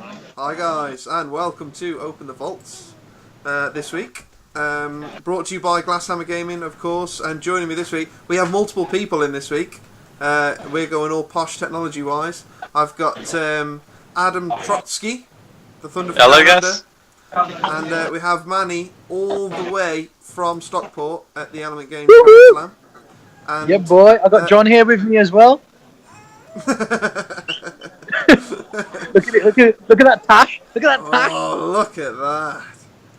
Hi guys, and welcome to Open the Vaults this week. Brought to you by Glasshammer Gaming, of course, and joining me this week, we have multiple people in this week. We're going all posh technology-wise. I've got Adam Trotsky, the Thunder Hello, guys. and we have Manny all the way from Stockport at the Element Games Slam. And, yeah, boy. I got John here with me as well. Look at it! Look at that tash! Look at that tash! Oh, look at that!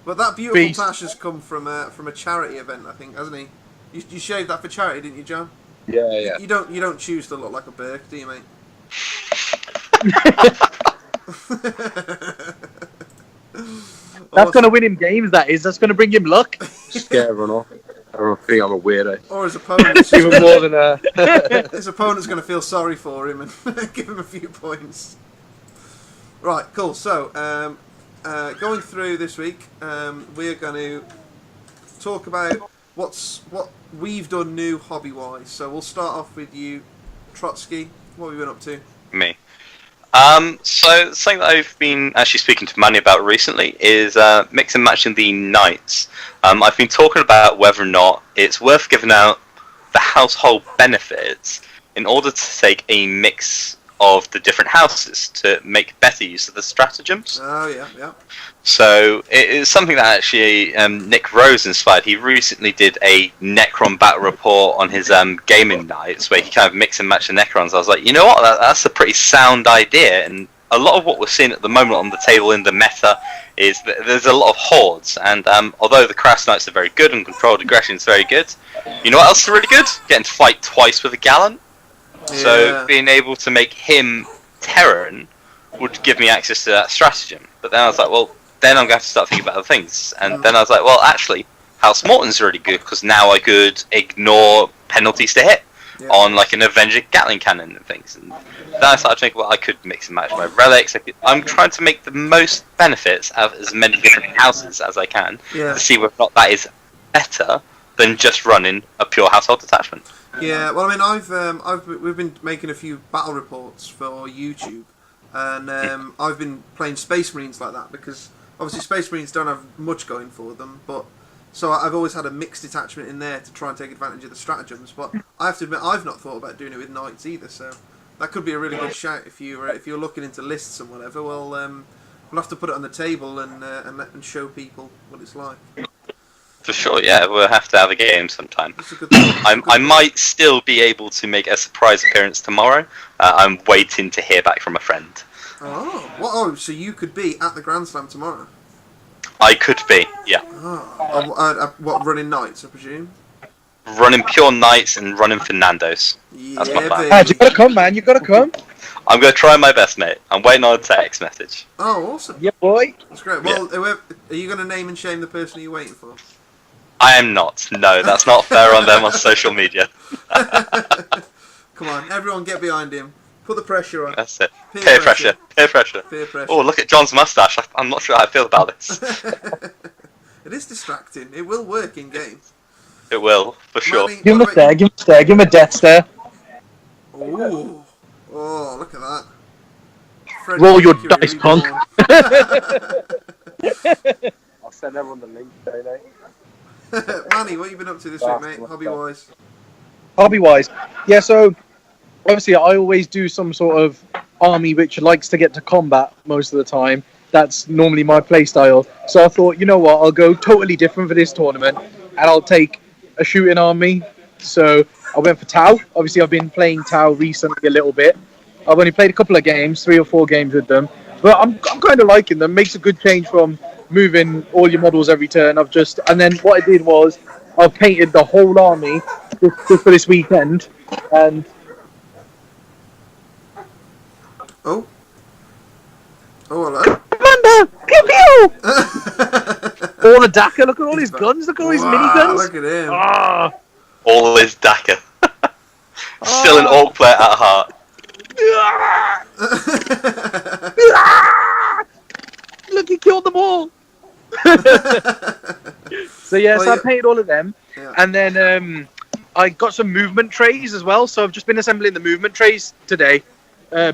But that beautiful tash has come from a charity event, I think, hasn't he? You shaved that for charity, didn't you, John? Yeah. You don't choose to look like a Burke, do you, mate? That's gonna win him games. That's gonna bring him luck. Scare everyone off. I think I'm a weirdo. Or his opponent's Even more than his opponent's going to feel sorry for him and give him a few points. Right, cool. So, going through this week, we're going to talk about what we've done new hobby-wise. So we'll start off with you, Trotsky. What have you been up to? Me. So something that I've been actually speaking to Manny about recently is mix and matching the knights. I've been talking about whether or not it's worth giving out the household benefits in order to take a mix of the different houses to make better use of the stratagems. Oh, yeah. So it is something that actually Nick Rose inspired. He recently did a Necron battle report on his gaming nights where he kind of mix and match the Necrons. I was like, you know what, that's a pretty sound idea. And a lot of what we're seeing at the moment on the table in the meta is that there's a lot of hordes. And although the Crass Knights are very good and controlled aggression is very good, you know what else is really good? Getting to fight twice with a Gallant. Yeah. So being able to make him Terran would give me access to that stratagem. But then I was like, well, then I'm going to have to start thinking about other things. And then I was like, well, actually, House Morton's really good because now I could ignore penalties to hit on like an Avenger Gatling cannon and things. And then I started thinking, well, I could mix and match my relics. I'm trying to make the most benefits out of as many different houses as I can to see whether or not that is better than just running a pure household detachment. Yeah, well, I mean, we've been making a few battle reports for YouTube, and I've been playing Space Marines like that because obviously Space Marines don't have much going for them, but so I've always had a mixed detachment in there to try and take advantage of the stratagems. But I have to admit, I've not thought about doing it with knights either, so that could be a really good shout if you're looking into lists and whatever. Well, we'll have to put it on the table and show people what it's like. For sure, yeah, we'll have to have a game sometime. I might still be able to make a surprise appearance tomorrow. I'm waiting to hear back from a friend. Oh, so you could be at the Grand Slam tomorrow? I could be, yeah. What, running knights, I presume? Running pure knights and running Fernando's. That's my plan. You gotta come, man. You gotta come. I'm going to try my best, mate. I'm waiting on a text message. Oh, awesome. Yeah, boy. That's great. Well, are you going to name and shame the person you're waiting for? I am not. No, that's not fair on them on social media. Come on, everyone get behind him. Put the pressure on. That's it. Peer pressure. Peer pressure. Oh, look at John's moustache. I'm not sure how I feel about this. It is distracting. It will work in game. It will, for sure. Give him a stare, give him a stare, give him a death stare. Ooh. Oh, look at that. Roll your dice, punk. I'll send everyone the link today. Manny, what have you been up to this week, mate? Hobby-wise? Hobby-wise? Yeah, so obviously I always do some sort of army which likes to get to combat most of the time. That's normally my playstyle. So I thought, you know what, I'll go totally different for this tournament and I'll take a shooting army. So I went for Tau. Obviously I've been playing Tau recently a little bit. I've only played a couple of games, 3 or 4 games with them. But I'm kind of liking them. Makes a good change from moving all your models every turn. And then what I did was I painted the whole army just for this weekend. And oh, hello. Commander, pew pew. All the Daka. Look at all his guns. Look at all his miniguns. Look at him. All his Daka. Still an orc player at heart. Look, he killed them all. So I painted all of them, and then I got some movement trays as well. So I've just been assembling the movement trays today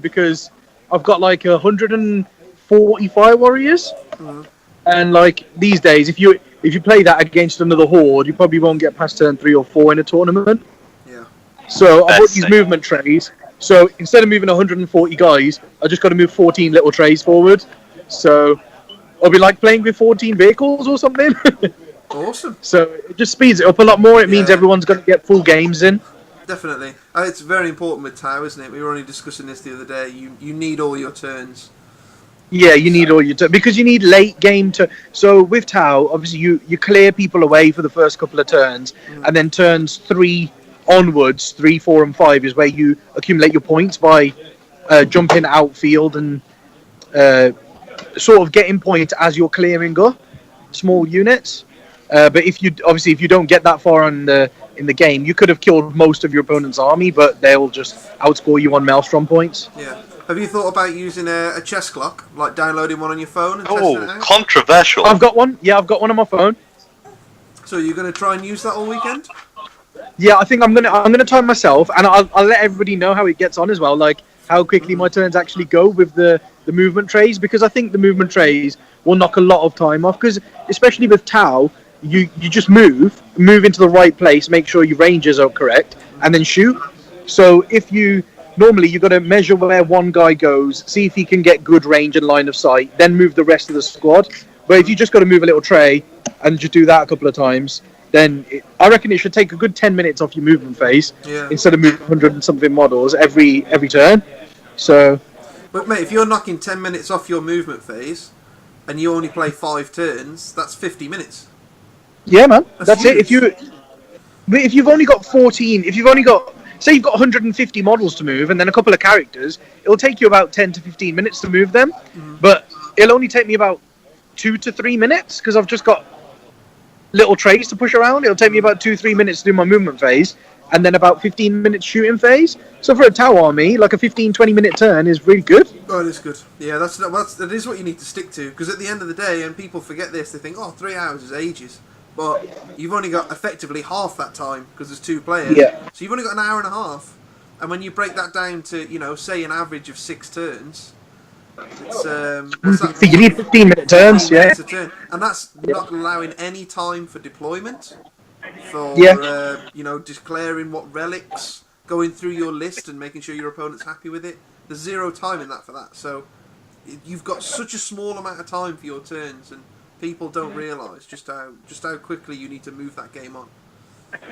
because I've got like 150 40 Fire Warriors. Mhm. And like these days, if you play that against another horde, you probably won't get past turn 3 or 4 in a tournament. Yeah. So I bought That's these sick. movement trays. So instead of moving 140 guys, I just got to move 14 little trays forward. So I'll be like playing with 14 vehicles or something. Awesome. So it just speeds it up a lot more. It means Yeah. everyone's going to get full games in. Definitely. It's very important with Tau, isn't it? We were only discussing this the other day. You need all your turns. Yeah, you need all your because you need late game to. So with Tau, obviously you clear people away for the first couple of turns, and then turns 3 onwards, 3, 4, and 5 is where you accumulate your points by jumping outfield and sort of getting points as you're clearing up small units. But if you don't get that far in the game, you could have killed most of your opponent's army, but they'll just outscore you on Maelstrom points. Yeah. Have you thought about using a chess clock, like downloading one on your phone and testing it Oh, out? controversial. I've got one. Yeah, I've got one on my phone. So you're going to try and use that all weekend? Yeah, I think I'm gonna time myself, and I'll let everybody know how it gets on as well, like how quickly my turns actually go with the movement trays, because I think the movement trays will knock a lot of time off. Because especially with Tau, you just move into the right place, make sure your ranges are correct, and then shoot. So if you normally got to measure where one guy goes, see if he can get good range and line of sight, then move the rest of the squad. But if you just got to move a little tray and just do that a couple of times, then I reckon it should take a good 10 minutes off your movement phase instead of moving 100 and something models every turn. So, But mate, if you're knocking 10 minutes off your movement phase and you only play 5 turns, that's 50 minutes. yeah, man, that's it. huge. If you've only got 14, if you've only got, say you've got 150 models to move and then a couple of characters, it'll take you about 10 to 15 minutes to move them. But it'll only take me about 2 to 3 minutes because I've just got little trays to push around. It'll take me about 2-3 minutes to do my movement phase and then about 15 minutes shooting phase. So for a Tau army, like a 15-20 minute turn is really good. Oh, it is good. Yeah, that is what you need to stick to, because at the end of the day, and people forget this, they think, 3 hours is ages. But you've only got effectively half that time because there's 2 players. Yeah. So you've only got an hour and a half. And when you break that down to, say an average of 6 turns, it's So you need 15-minute turns, 15 yeah. minutes a turn. And that's not allowing any time for deployment, for declaring what relics, going through your list and making sure your opponent's happy with it. There's 0 time in that for that. So you've got such a small amount of time for your turns, and people don't realise just how quickly you need to move that game on.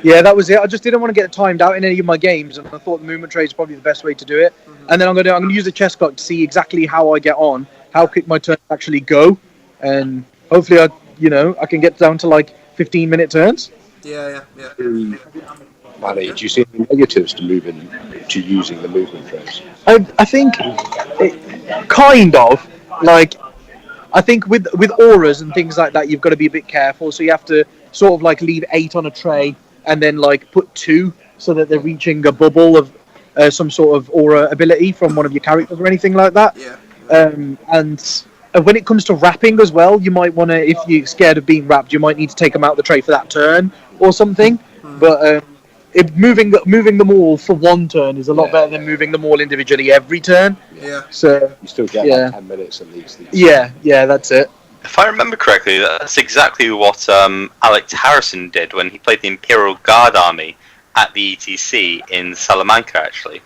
Yeah, that was it. I just didn't want to get timed out in any of my games, and I thought the movement trade is probably the best way to do it. And then I'm gonna use the chess clock to see exactly how I get on, how quick my turns actually go, and hopefully I can get down to like 15-minute turns. Yeah. Manny, do you see any negatives to using the movement trays? I think kind of like I think with auras and things like that, you've got to be a bit careful. So you have to sort of like leave 8 on a tray and then like put 2 so that they're reaching a bubble of some sort of aura ability from one of your characters or anything like that. Yeah. And when it comes to wrapping as well, you might want to, if you're scared of being wrapped, you might need to take them out of the tray for that turn or something. But moving them all for one turn is a lot better than moving them all individually every turn. Yeah. So You still get like 10 minutes at least. yeah, that's it. If I remember correctly, that's exactly what Alex Harrison did when he played the Imperial Guard army at the ETC in Salamanca, actually.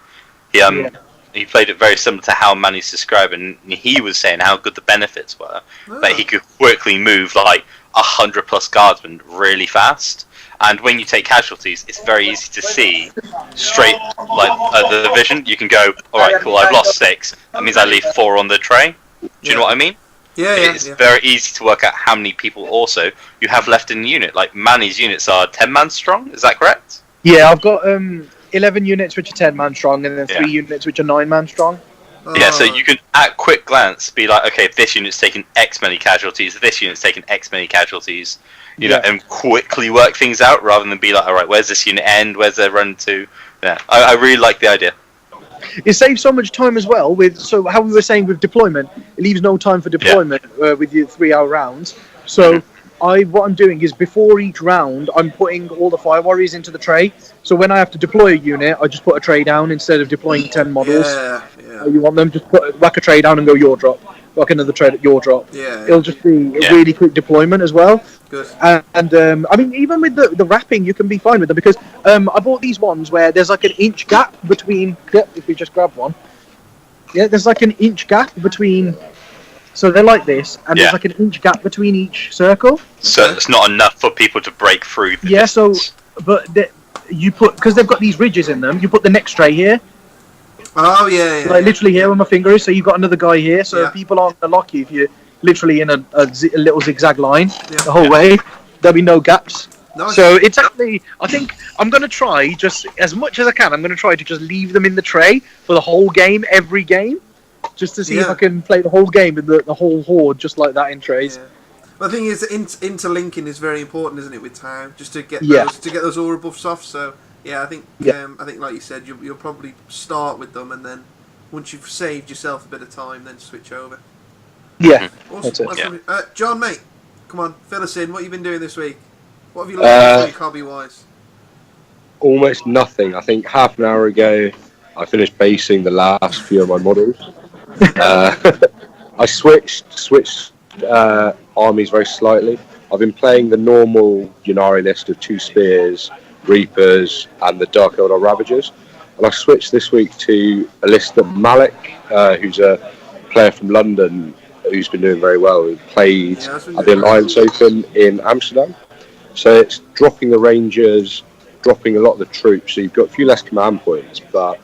He played it very similar to how Manny's describing, and he was saying how good the benefits were, that he could quickly move like 100 plus guardsmen really fast. And when you take casualties, it's very easy to see straight, like the vision. You can go, alright, cool, I've lost 6. That means I leave 4 on the tray. Do you know what I mean? Yeah. It's very easy to work out how many people also you have left in the unit. Like, Manny's units are 10-man strong, is that correct? Yeah, I've got 11 units which are 10-man strong, and then 3 units which are 9-man strong. Yeah, so you can, at quick glance, be like, okay, this unit's taken X many casualties, this unit's taken X many casualties, you know, and quickly work things out rather than be like, alright, where's this unit end, where's their run to? Yeah, I really like the idea. It saves so much time as well. So how we were saying with deployment, it leaves no time for deployment with your 3-hour rounds. So what I'm doing is before each round, I'm putting all the fire warriors into the tray. So when I have to deploy a unit, I just put a tray down instead of deploying 10 models. Yeah. You want them, just whack a tray down and go your drop. like another trade at your drop. Yeah. It'll just be a really quick deployment as well. Good. And I mean, even with the wrapping, you can be fine with them because I bought these ones where there's like an inch gap between. Yep, if we just grab one. Yeah, there's like an inch gap between. So they're like this, and there's like an inch gap between each circle. So it's not enough for people to break through. Distance. But you put, because they've got these ridges in them, you put the next tray here. Oh, yeah. Like literally here where my finger is, so you've got another guy here, so people aren't going to lock you if you're literally in a little zigzag line the whole way. There'll be no gaps. Nice. So it's actually, I think I'm going to try, just as much as I can, I'm going to try to just leave them in the tray for the whole game, every game. Just to see if I can play the whole game with the whole horde just like that in trays. Yeah. Well, the thing is, interlinking is very important, isn't it, with Tau, just to get those aura buffs off. So I think like you said, you'll probably start with them, and then once you've saved yourself a bit of time, then switch over. Yeah, awesome. That's it. John, mate, come on, fill us in. What have you been doing this week? What have you learned hobby-wise? Almost nothing. I think half an hour ago, I finished basing the last few of my models. I switched armies very slightly. I've been playing the normal Yunari list of 2 spears, Reapers, and the Dark Eldar Ravagers. And I switched this week to a list that Malik, who's a player from London, who's been doing very well, who played at the Alliance Open in Amsterdam. So it's dropping the Rangers, dropping a lot of the troops. So you've got a few less command points, but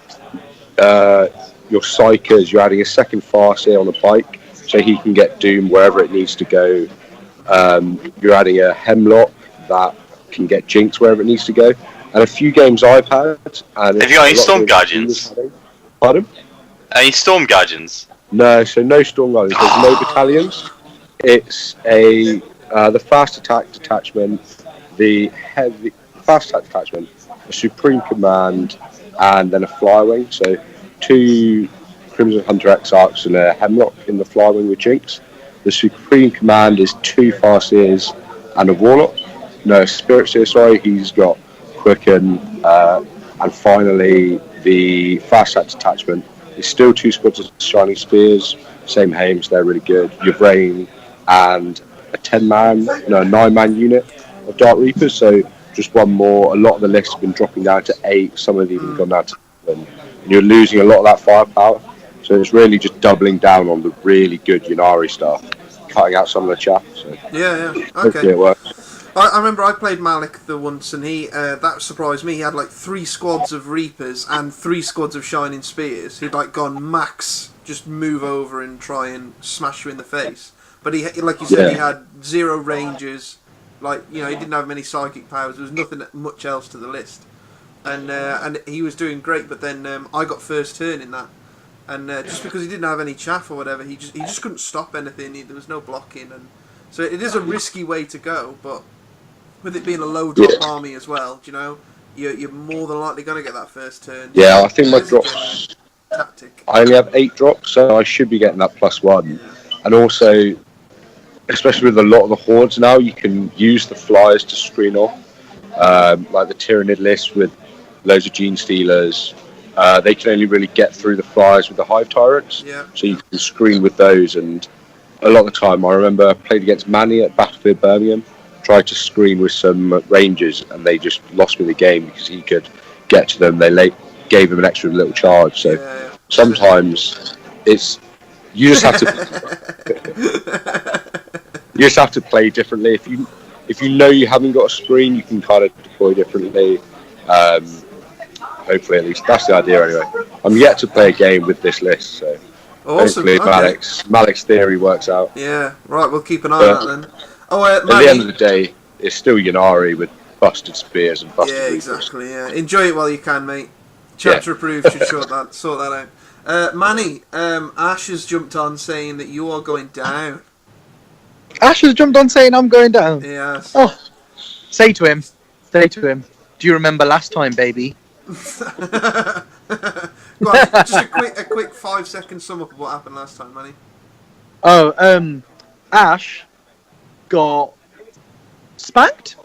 your Psychers, you're adding a second Farseer on the pike, so he can get Doom wherever it needs to go. You're adding a Hemlock that can get Jinx wherever it needs to go. And a few games I've had. And have you got any Storm Guardians? Pardon? Any Storm Guardians? No, so no Storm Guardians. There's no battalions. It's the fast attack detachment, the heavy fast attack detachment, a Supreme Command, and then a Flywing. So 2 Crimson Hunter Exarchs and a Hemlock in the Flywing with Jinx. The Supreme Command is 2 Farseers and a Warlock. No, Spirit Seer, sorry. He's got Quicken. And finally, the Fast Attack Detachment is still 2 squads of Shining Spears. Same Hames, they're really good. Your Brain and a 9-man unit of Dark Reapers. So just one more. A lot of the lists have been dropping down to 8. Some have even gone down to 7. And you're losing a lot of that firepower. So it's really just doubling down on the really good Yunari stuff, cutting out some of the chaff. So okay. Hopefully it works. I remember I played Malik the once, and he that surprised me. He had like 3 squads of Reapers and 3 squads of Shining Spears. He'd like gone max, just move over and try and smash you in the face. But he, like you said, he had 0 Rangers. Like, you know, he didn't have many psychic powers. There was nothing much else to the list, and he was doing great. But then I got first turn in that. And just because he didn't have any chaff or whatever, he just couldn't stop anything. There was no blocking, and so it is a risky way to go. But with it being a low drop army as well, you know, you're more than likely going to get that first turn. Yeah, I think my drops. Tactic. I only have 8 drops, so I should be getting that +1. And also, especially with a lot of the hordes now, you can use the flyers to screen off, like the Tyrannid list with loads of Gene Stealers. They can only really get through the flyers with the Hive Tyrants, so you can screen with those. And a lot of the time, I remember I played against Manny at Battlefield Birmingham, tried to screen with some Rangers, and they just lost me the game because he could get to them. They gave him an extra little charge. So sometimes it's you just have to play differently. If you know you haven't got a screen, you can kind of deploy differently. Hopefully, at least that's the idea anyway. I'm yet to play a game with this list, so hopefully Malik's theory works out. Yeah, right. We'll keep an eye on that then. At the end of the day, it's still Yunari with busted spears and busted reapers. Exactly. Yeah, enjoy it while you can, mate. Chapter approved. Should sort that out. Manny, Ash has jumped on saying that you are going down. Ash has jumped on saying I'm going down. Yes. Oh, say to him. Do you remember last time, baby? Go on, just a quick 5-second sum up of what happened last time, Manny. Oh, Ash got spanked.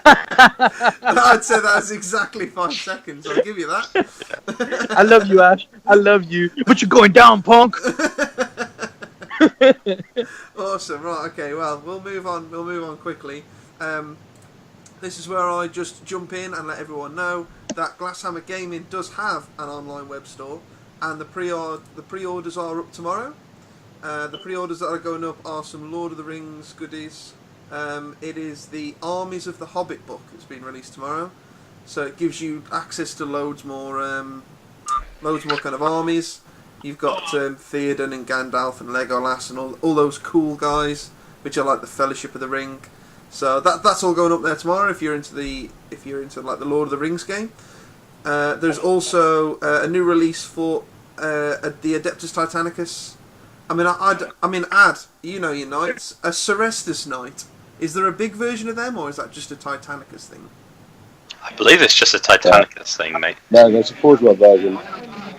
I'd say that's exactly 5 seconds. I'll give you that. I love you, Ash. I love you, but you're going down, punk. Awesome. Right. Okay. Well, we'll move on. We'll move on quickly. This is where I just jump in and let everyone know that Glasshammer Gaming does have an online web store, and the pre-orders are up tomorrow. The pre-orders that are going up are some Lord of the Rings goodies. It is the Armies of the Hobbit book. It's been released tomorrow, so it gives you access to loads more kind of armies. You've got Theoden and Gandalf and Legolas and all those cool guys, which are like the Fellowship of the Ring. So that's all going up there tomorrow. If you're into like the Lord of the Rings game, there's also a new release for the Adeptus Titanicus. I mean, you know your knights, a Serestus knight. Is there a big version of them, or is that just a Titanicus thing? I believe it's just a Titanicus thing, mate. No, there's a Forge World version.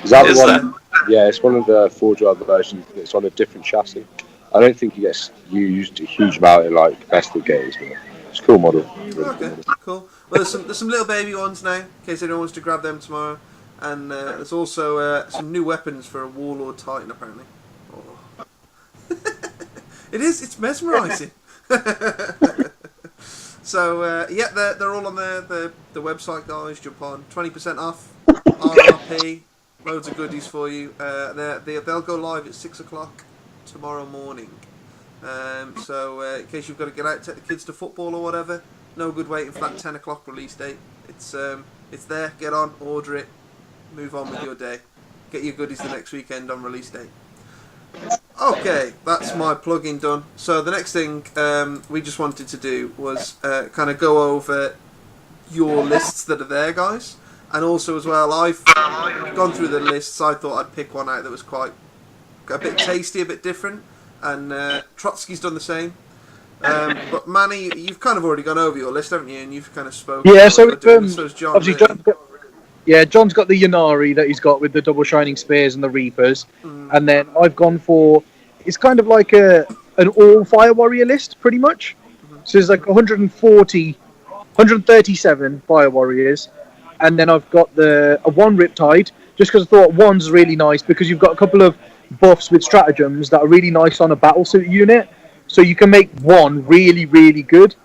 Is that Is the one? Yeah, it's one of the Forge World versions. It's on a different chassis. I don't think it gets used a huge amount in like best of games, but it's a cool model. Okay, cool. Well, there's some little baby ones now, in case anyone wants to grab them tomorrow. And there's also some new weapons for a Warlord Titan, apparently. Oh. It's mesmerising. So, yeah, they're all on the website, guys. Jump on. 20% off. RRP. Loads of goodies for you. They'll go live at 6 o'clock tomorrow morning. So in case you've got to get out, take the kids to football or whatever, no good waiting for that 10 o'clock release date. It's there. Get on, order it, move on with your day. Get your goodies the next weekend on release date. Okay, that's my plug-in done. So the next thing we just wanted to do was kind of go over your lists that are there, guys. And also as well, I've gone through the lists. I thought I'd pick one out that was quite a bit tasty, a bit different. And Trotsky's done the same. But Manny, you've kind of already gone over your list, haven't you? And you've kind of spoken. Yeah, so it's John. Obviously, John's got the Yanari that he's got with the double shining spears and the Reapers, and then I've gone for, it's kind of like an all fire warrior list, pretty much. So there's like 137 fire warriors, and then I've got a one Riptide, just because I thought one's really nice because you've got a couple of buffs with stratagems that are really nice on a battlesuit unit, so you can make one really, really good.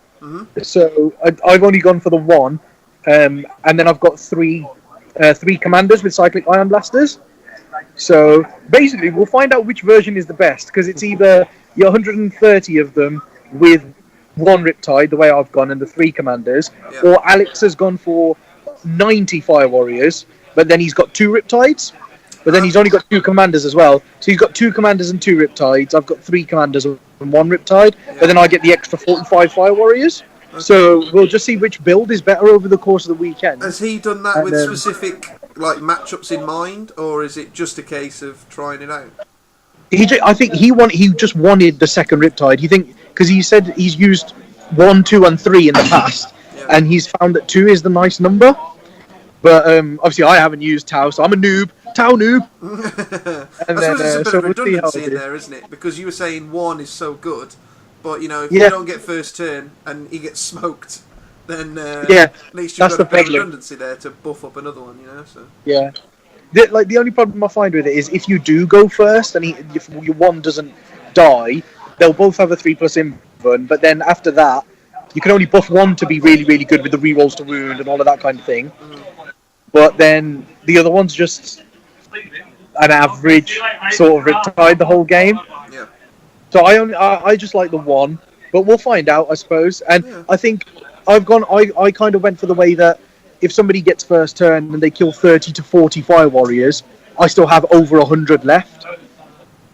So I've only gone for the one, and then I've got three commanders with cyclic ion blasters. So basically, we'll find out which version is the best, because it's either your 130 of them with one Riptide, the way I've gone, and the three commanders, or Alex has gone for 90 fire warriors, but then he's got two Riptides. But then he's only got two commanders as well. So he's got two commanders and two Riptides. I've got three commanders and one Riptide. But then I get the extra 45 fire warriors. Okay. So we'll just see which build is better over the course of the weekend. Has he done that with specific like matchups in mind, or is it just a case of trying it out? I think he just wanted the second Riptide. Because he said he's used 1, 2, and 3 in the past, and he's found that 2 is the nice number. But obviously, I haven't used Tau, so I'm a noob. Tau noob. And I suppose there's a bit of redundancy in there, isn't it? Because you were saying 1 is so good, but if you don't get first turn and he gets smoked, then at least you've got a bit of redundancy there to buff up another one, So yeah. The only problem I find with it is if you do go first and if your one doesn't die, they'll both have a 3+ invuln, but then after that, you can only buff one to be really, really good with the rerolls to wound and all of that kind of thing. But then the other one's just an average sort of Riptide the whole game. Yeah. So I just like the one, but we'll find out, I suppose. And I think I kind of went for the way that if somebody gets first turn and they kill 30 to 40 fire warriors, I still have over 100 left.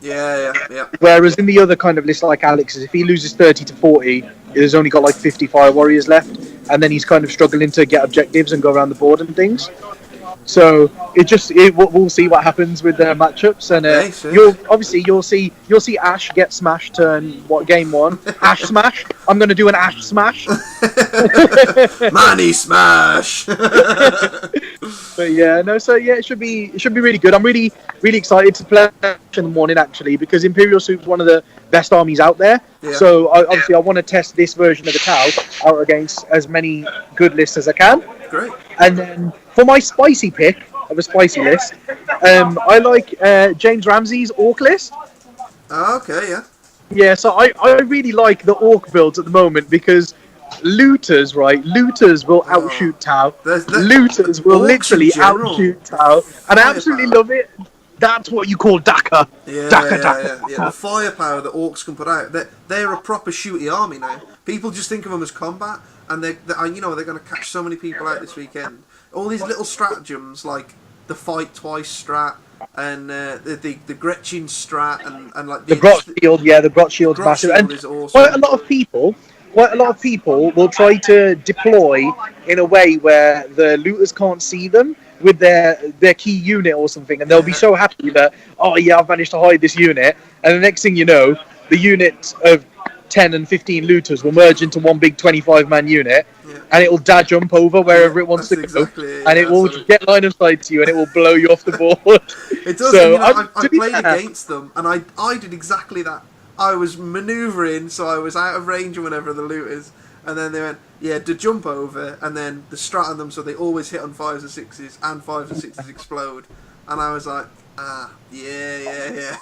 Yeah. Whereas in the other kind of list like Alex's, if he loses 30 to 40, he's only got like 50 fire warriors left, and then he's kind of struggling to get objectives and go around the board and things. So we'll see what happens with the matchups, and you'll see Ash get smash turn game 1. Ash smash. I'm going to do an Ash smash. Money smash. But it should be really good. I'm really, really excited to play in the morning actually, because Imperial Soup's one of the best armies out there. Yeah. So I want to test this version of the Tau out against as many good lists as I can. Great. And then for my spicy pick of a spicy list, I like James Ramsey's Orc list. Oh, okay, yeah. Yeah, so I really like the orc builds at the moment because looters, right? Looters will Oh, outshoot Tau. there's Looters will orcs in literally general. outshoot Tau, and I absolutely Firepower. love it. That's what you call Daka. Yeah, Daka, yeah, Daka. yeah, yeah. The firepower that orcs can put out, they're a proper shooty army now. People just think of them as combat, and they're going to catch so many people out this weekend. All these little stratagems, like the fight twice strat, and the Gretchen strat, and like The Grot Shield, yeah, the Grot Shield's Grot massive. Shield And is awesome. quite a lot of people will try to deploy in a way where the looters can't see them with their key unit or something, and they'll be so happy that, oh yeah, I've managed to hide this unit, and the next thing you know, the unit of 10 and 15 looters will merge into one big 25-man unit, and it will dash jump over wherever it wants to go, exactly it, and it will get line of sight to you, and it will blow you off the board. It does. So, I played against them, and I did exactly that. I was manoeuvring, so I was out of range whenever the looters, and then they went, yeah, to jump over, and then the strat on them, so they always hit on 5s and 6s, and 5s and 6s explode, and I was like, yeah.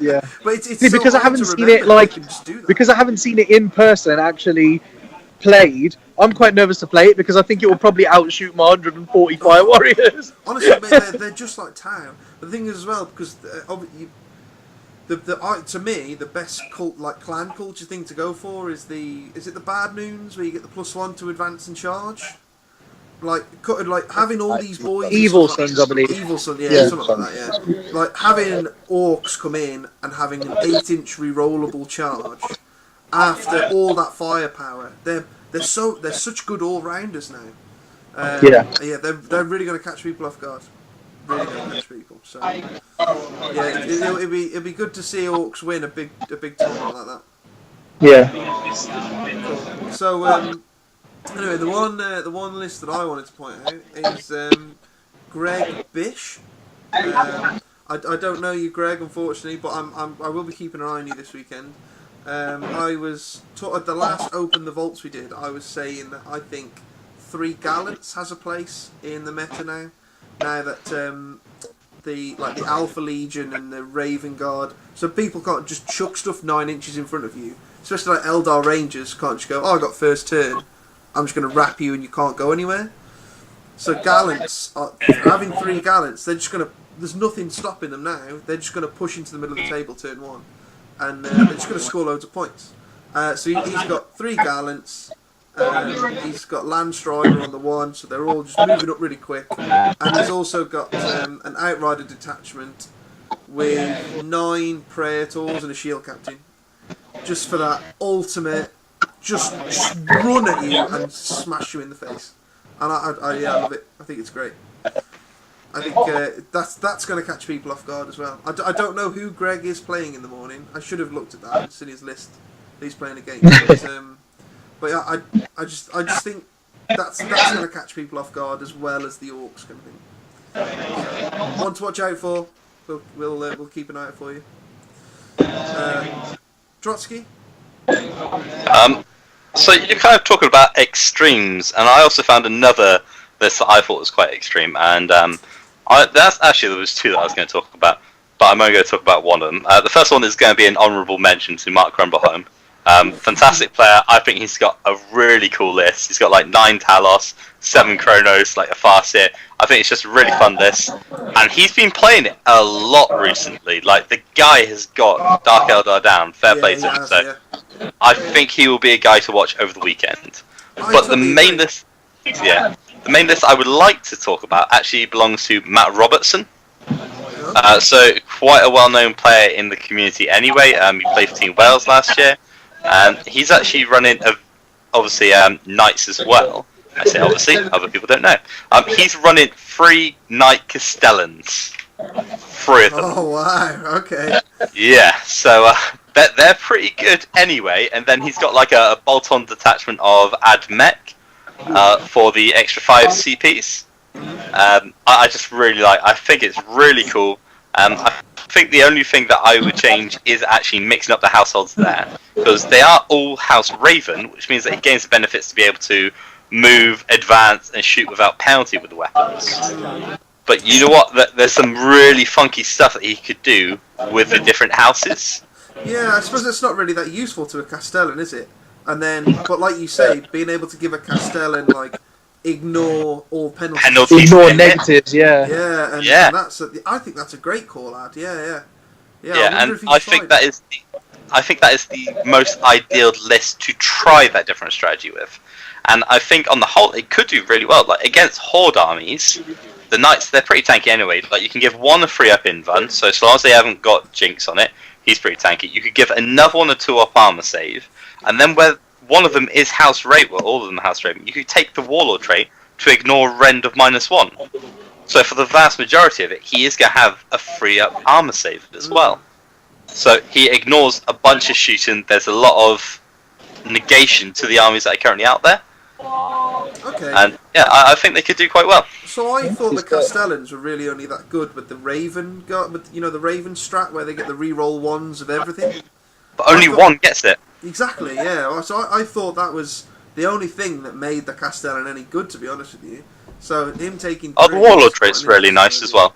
Yeah. But it's See, so because I hard haven't to seen remember it, like, that you can just do that. because I haven't seen it in person actually played, I'm quite nervous to play it because I think it will probably outshoot my 140 Fire Warriors. Honestly, they're just like Tau. The thing is as well, because to me, the best clan culture thing to go for is it the Bad Noons where you get the +1 to advance and charge? Like having all these boys. Evil Sons, I believe. Evil Sons, yeah, something like that, yeah. Like having orcs come in and having an 8-inch rerollable charge after all that firepower. They're such good all rounders now. Yeah, they're really going to catch people off guard. Really going to catch people. So yeah, it'd be good to see orcs win a big tournament like that. Yeah. Cool. So anyway, the one list that I wanted to point out is Greg Bish. I don't know you, Greg, unfortunately, but I will be keeping an eye on you this weekend. I was at the last Open the Vaults we did. I was saying that I think 3 Gallants has a place in the meta now. Now that the Alpha Legion and the Raven Guard, so people can't just chuck stuff 9 inches in front of you. Especially like Eldar Rangers can't just go, oh, I got first turn, I'm just going to wrap you and you can't go anywhere. So Gallants, having 3 Gallants, they're just going to, there's nothing stopping them now. They're just going to push into the middle of the table turn 1, and they're just going to score loads of points. So he's got 3 Gallants. He's got Landstrider on the 1, so they're all just moving up really quick. And he's also got an Outrider detachment with 9 Praetors and a Shield Captain. Just for that ultimate, just run at you and smash you in the face. And I love it. I think it's great. I think that's going to catch people off guard as well. I don't know who Greg is playing in the morning. I should have looked at that and seen his list that he's playing against. But yeah, I just think that's going to catch people off guard as well as the orcs kind of thing. So, one to watch out for. We'll keep an eye out for you. Trotsky. So you're kind of talking about extremes, and I also found another list that I thought was quite extreme, and that's actually there was 2 that I was going to talk about, but I'm only going to talk about one of them. The first one is going to be an honourable mention to Mark Crumblehome. Fantastic player. I think he's got a really cool list. He's got like 9 Talos, 7 Chronos, like a Farseer. I think it's just a really fun list, and he's been playing it a lot recently. Like the guy has got Dark Eldar down. Fair play to him. So I think he will be a guy to watch over the weekend. But the main list, the main list I would like to talk about actually belongs to Matt Robertson. So quite a well-known player in the community anyway. He played for Team Wales last year. And he's actually running, obviously, Knights as well. I say obviously, other people don't know. He's running 3 Knight Castellans. 3 of them. Oh, wow, okay. Yeah, so they're pretty good anyway. And then he's got like a bolt-on detachment of Admech for the extra 5 CPs. I just really I think it's really cool. I think the only thing that I would change is actually mixing up the households there, because they are all House Raven, which means that he gains the benefits to be able to move, advance, and shoot without penalty with the weapons. But you know what? There's some really funky stuff that he could do with the different houses. Yeah, I suppose it's not really that useful to a Castellan, is it? And then, but like you say, being able to give a Castellan like ignore all penalties. Penalties. Ignore Yeah. negatives, yeah. Yeah, Yeah. and I think that's a great call out. Yeah. I Yeah, wonder and if he's I think tried it. I think that is the most ideal list to try that different strategy with. And I think on the whole, it could do really well. Like against horde armies, the knights, they're pretty tanky anyway. Like you can give one a 3-up invuln, so as long as they haven't got Jinx on it, he's pretty tanky. You could give another one a 2-up armor save, and then where one of them is house rate, well, all of them are house rate, you could take the warlord trait to ignore rend of -1. So for the vast majority of it, he is going to have a 3-up armor save as well. So he ignores a bunch of shooting. There's a lot of negation to the armies that are currently out there. Okay. And yeah, I think they could do quite well. So I thought the Castellans were really only that good with the Raven, with the Raven strat where they get the reroll ones of everything. But only one gets it. Exactly, yeah. So I thought that was the only thing that made the Castellan any good, to be honest with you. So him taking. Oh, the warlord trait's really nice as well.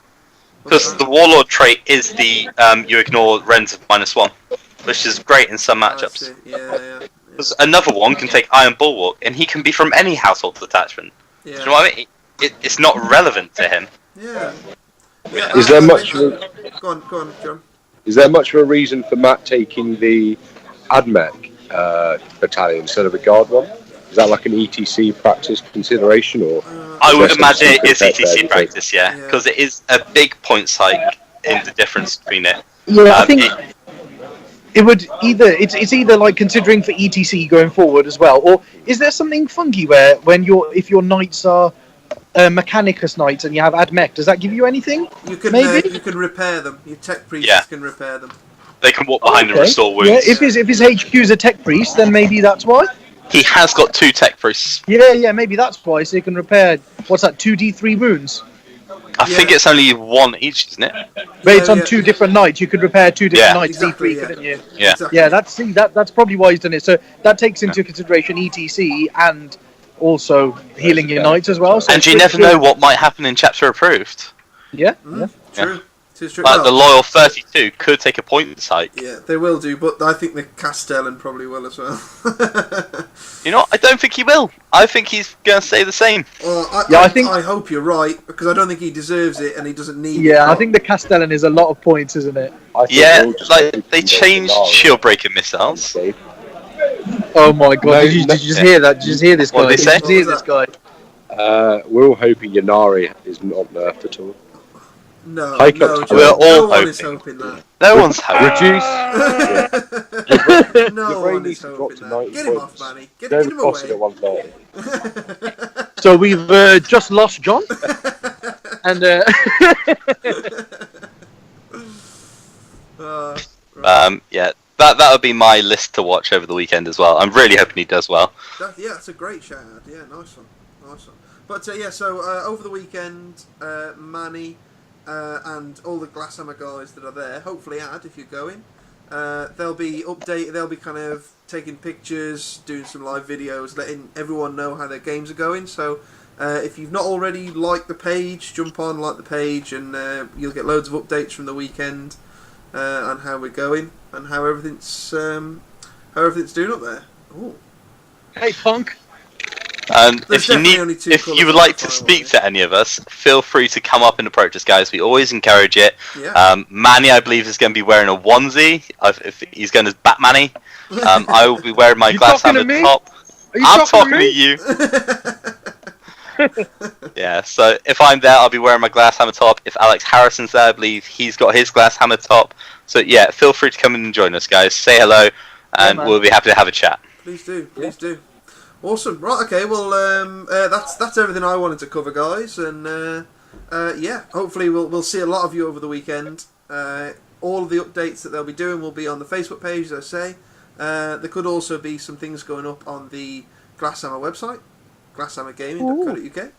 Because the warlord trait is the you ignore rends of -1, which is great in some matchups. Yeah. Because another one can take Iron Bulwark, and he can be from any household detachment. Yeah. Do you know what I mean? It's not relevant to him. Yeah. Is there much of a, Go on, John. is there much of a reason for Matt taking the AdMech battalion instead of a guard one? Is that like an ETC practice consideration, or? I would Just imagine it a is secret ETC there, practice, yeah, because it is a big points hike in the difference between it. Yeah, I think it would it's either like considering for ETC going forward as well, or is there something funky where if your knights are Mechanicus knights and you have AdMech, does that give you anything? You can Maybe? you can repair them. Your tech priests Yeah. can repair them. They can walk behind and Okay. restore wounds. Yeah, if his HQ is a tech priest, then maybe that's why. He has got 2 tech priests. Yeah, maybe that's why. So you can repair, what's that, 2d3 wounds? I think it's only 1 each, isn't it? But it's on Yeah. 2 different knights. You could repair 2 different Yeah. knights Exactly, D3, yeah. couldn't you? Yeah. Exactly. Yeah, that's probably why he's done it. So that takes into consideration ETC and also healing your knights as well. So And it's you pretty never good. know what might happen in chapter approved. Yeah. True. It is true. Like Well, the loyal 32 could take a points hike. yeah, they will do, but I think the Castellan probably will as well. You know, I don't think he will. I think he's going to stay the same. Well, I I hope you're right, because I don't think he deserves it and he doesn't need it. Yeah, I think the Castellan is a lot of points, isn't it? I think Yeah, we'll just like take they the changed Gennaro shield breaker missiles. safe. Oh my god! No, did you just hear that? Did you just hear this guy? What did they say? Did you just hear this guy? We're all hoping Yanari is not nerfed at all. No, Hike no, up John, to- We're all no one is hoping. hoping that. No one's hoping. Reduce. No Your one brain is needs to drop hoping to that. 90 Get him points. off, Manny. Get Don't him cost it at away. 130. So we've just lost John, and Yeah, that would be my list to watch over the weekend as well. I'm really hoping he does well. Yeah, that's a great shout out. Yeah, nice one. But yeah, so over the weekend, Manny and all the Glasshammer guys that are there, hopefully add if you're going. They'll be kind of taking pictures, doing some live videos, letting everyone know how their games are going. So if you've not already liked the page, jump on, like the page, and you'll get loads of updates from the weekend on how we're going and how everything's doing up there. Ooh. hey, punk. And There's if you definitely only 2 if colours you would on like the to file, speak yeah. to any of us, feel free to come up and approach us, guys. We always encourage it. Yeah. Manny, I believe, is going to be wearing a onesie. If he's going to Batman-y. I will be wearing my You talking to Glasshammer me? top. Are you I'm talking to to me? you. Yeah, so if I'm there, I'll be wearing my Glasshammer top. If Alex Harrison's there, I believe he's got his Glasshammer top. So yeah, feel free to come in and join us, guys. Say hello, and man. we'll be happy to have a chat. Please do. Awesome. Right. Okay. Well, that's everything I wanted to cover, guys. And yeah, hopefully we'll see a lot of you over the weekend. All of the updates that they'll be doing will be on the Facebook page, as I say. There could also be some things going up on the Glasshammer website, glasshammergaming.co.uk.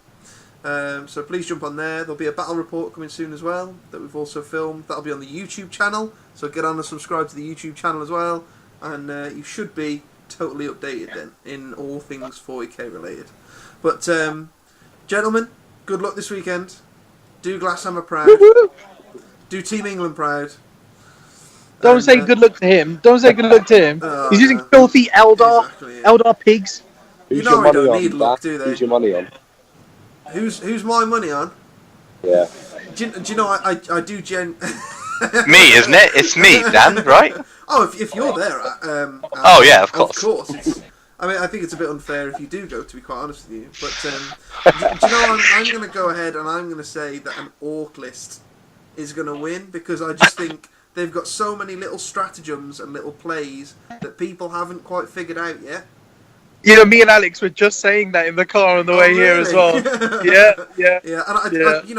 So please jump on there. There'll be a battle report coming soon as well that we've also filmed. That'll be on the YouTube channel. So get on and subscribe to the YouTube channel as well. And you should be totally updated then in all things 40k related. But gentlemen, good luck this weekend. Do Glasshammer proud. Do Team England proud. Don't And, say good luck to him. Don't say good luck to him. Oh, He's using no. filthy Eldar, Exactly, yeah. Eldar pigs. Who's know your we money don't on, need luck, Dan? do they? Who's your money on? Who's my money on? Yeah. Do you know I do Me, isn't it? It's me, Dan, right? Oh, if you're there, Oh, yeah, of course. Of course. I mean, I think it's a bit unfair if you do go, to be quite honest with you. But do you know, I'm going to go ahead and I'm going to say that an orc list is going to win, because I just think they've got so many little stratagems and little plays that people haven't quite figured out yet. You know, me and Alex were just saying that in the car on the way here as well. Yeah. Yeah, and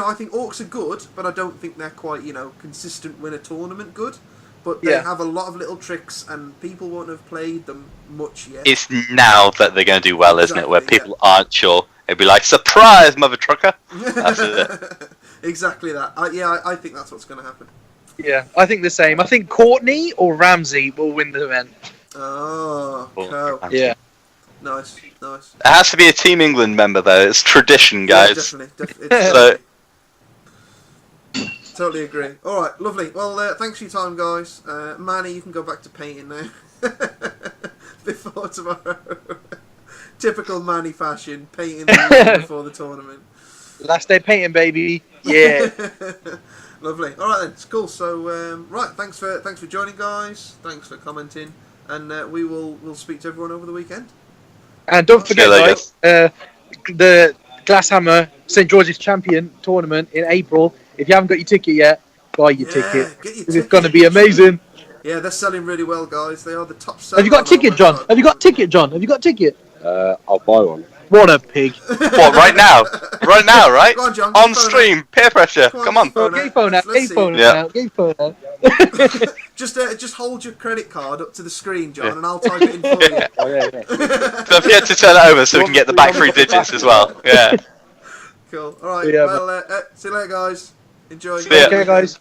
I think orcs are good, but I don't think they're quite, consistent win a tournament good. But they have a lot of little tricks, and people won't have played them much yet. It's now that they're going to do well, isn't it? Where Exactly, people aren't sure. It'd be like, surprise, mother trucker. That's it. Exactly that. I think that's what's going to happen. Yeah, I think the same. I think Courtney or Ramsey will win the event. Oh, cow. Yeah. Nice. It has to be a Team England member, though. It's tradition, guys. Yeah, definitely. So, Totally agree. All right, lovely. Well, thanks for your time, guys. Manny, you can go back to painting now. Before tomorrow. Typical Manny fashion, painting the evening before the tournament. Last day painting, baby. Yeah. Lovely. All right then, it's cool. So, right, thanks for joining, guys. Thanks for commenting, and we'll speak to everyone over the weekend. And don't forget, guys, the Glasshammer St George's Champion tournament in April. If you haven't got your ticket yet, buy your ticket. Get your It's going to be amazing. Yeah, they're selling really well, guys. They are the top seller. Have you got a ticket, John? Have you got a ticket, John? Have you got a ticket? I'll buy one. What a pig. what, right now? Right now, right? Go on, John, On get your phone stream, peer pressure. Come on, Come on. get your Get your phone out. Let's Get see. your phone Yeah. out. Get your phone out. Just hold your credit card up to the screen, John, and I'll type it in for you. Oh, yeah. Don't forget to turn it over so we can get the back 3 digits as well. Yeah. Cool. All right. Yeah, Well, see you later, guys. Enjoy. See ya. Okay, guys.